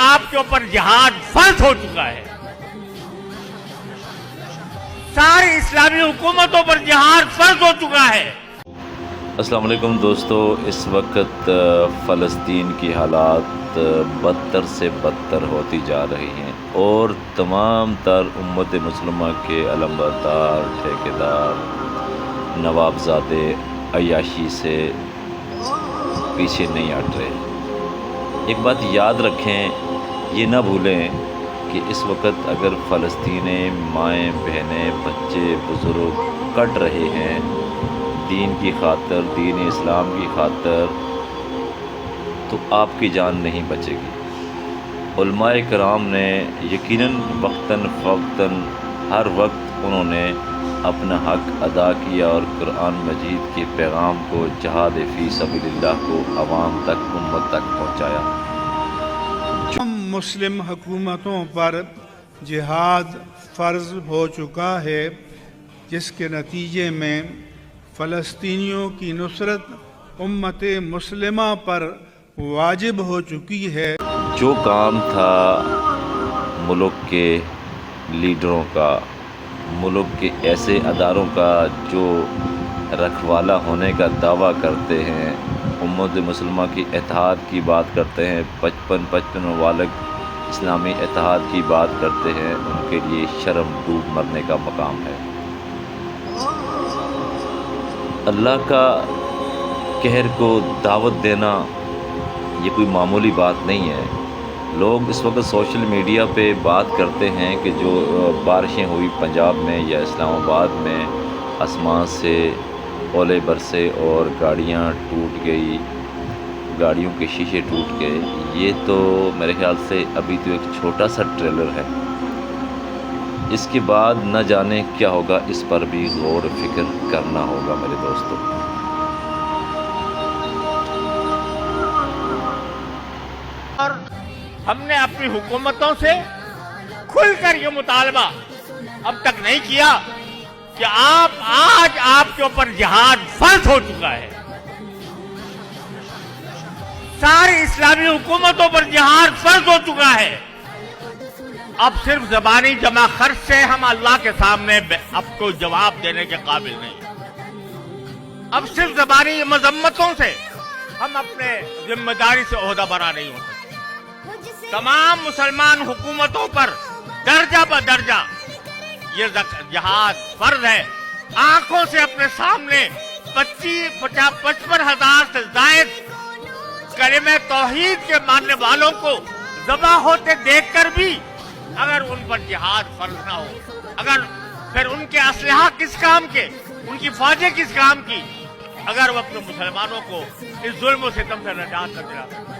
آپ کے اوپر جہاد فرض ہو چکا ہے. ساری اسلامی حکومتوں پر جہاد فرض ہو چکا ہے. السلام علیکم دوستو. اس وقت فلسطین کی حالات بدتر سے بدتر ہوتی جا رہی ہیں اور تمام تر امت مسلمہ کے علمبردار، ٹھیکیدار، نوابزادے عیاشی سے پیچھے نہیں ہٹ رہے. ایک بات یاد رکھیں، یہ نہ بھولیں کہ اس وقت اگر فلسطینیں مائیں، بہنیں، بچے، بزرگ کٹ رہے ہیں دین کی خاطر، دین اسلام کی خاطر، تو آپ کی جان نہیں بچے گی. علماء کرام نے یقیناً وقتاً فوقتاً ہر وقت انہوں نے اپنا حق ادا کیا اور قرآن مجید کے پیغام کو، جہاد فی سبیل اللہ کو عوام تک، امت تک پہنچایا. مسلم حکومتوں پر جہاد فرض ہو چکا ہے، جس کے نتیجے میں فلسطینیوں کی نصرت امت مسلمہ پر واجب ہو چکی ہے. جو کام تھا ملک کے لیڈروں کا، ملک کے ایسے اداروں کا جو رکھوالا ہونے کا دعویٰ کرتے ہیں، امت مسلمہ کی اتحاد کی بات کرتے ہیں، 55 ممالک اسلامی اتحاد کی بات کرتے ہیں، ان کے لیے شرم ڈوب مرنے کا مقام ہے. اللہ کا قہر کو دعوت دینا یہ کوئی معمولی بات نہیں ہے. لوگ اس وقت سوشل میڈیا پہ بات کرتے ہیں کہ جو بارشیں ہوئی پنجاب میں یا اسلام آباد میں، آسمان سے اولے برسے اور گاڑیاں ٹوٹ گئی، گاڑیوں کے شیشے ٹوٹ گئے. یہ تو میرے خیال سے ابھی تو ایک چھوٹا سا ٹریلر ہے. اس کے بعد نہ جانے کیا ہوگا، اس پر بھی غور و فکر کرنا ہوگا میرے دوستو. اور ہم نے اپنی حکومتوں سے کھل کر یہ مطالبہ اب تک نہیں کیا کہ آج آپ کے اوپر جہاد فرض ہو چکا ہے. ساری اسلامی حکومتوں پر جہاد فرض ہو چکا ہے. اب صرف زبانی جمع خرچ سے ہم اللہ کے سامنے اب کوئی جواب دینے کے قابل نہیں. اب صرف زبانی مذمتوں سے ہم اپنے ذمہ داری سے عہدہ برا نہیں ہو سکتے. تمام مسلمان حکومتوں پر درجہ بدرجہ یہ جہاد فرض ہے. آنکھوں سے اپنے سامنے 55,000 سے زائد کلمہ توحید کے ماننے والوں کو ذبح ہوتے دیکھ کر بھی اگر ان پر جہاد فرض نہ ہو، اگر پھر ان کے اسلحہ کس کام کے، ان کی فوجیں کس کام کی، اگر وہ اپنے مسلمانوں کو اس ظلم و ستم سے نجات نہ دلا سکتے.